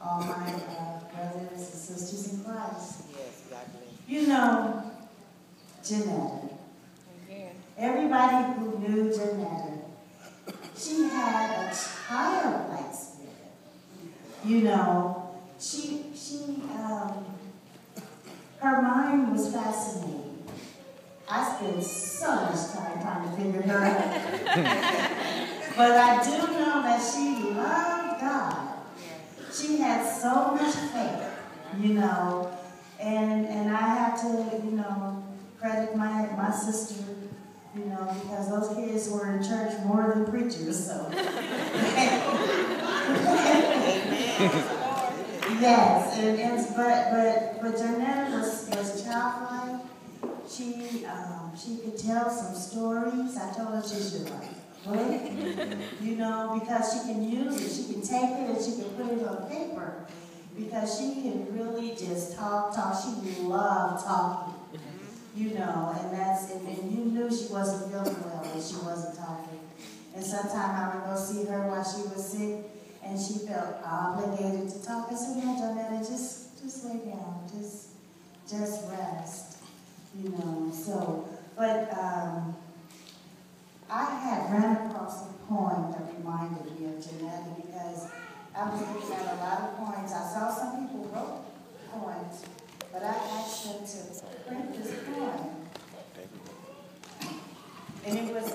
all my brothers and sisters in Christ. Yes, God bless. You know, Janetta. Everybody who knew Janetta, she had a childlike spirit. You know, her mind was fascinating. I spent so much time trying to figure her out. But I do know that she loved God. She had so much faith, you know, and I have to, you know, credit my sister, you know, because those kids were in church more than preachers, so. Yes, but Janetta was childlike. She could tell some stories. I told her she should write a book, you know, because she can use it. She can take it and she can put it on paper, because she can really just talk. She loved talking, you know, and you knew she wasn't feeling well when she wasn't talking. And sometimes I would go see her while she was sick, and she felt obligated to talk. I said, no, Janetta, just lay down, just rest, you know. So, but I had ran across a poem that reminded me of Janetta, because I was looking at a lot of poems. I saw some people wrote poems, but I asked them to print this poem. And it was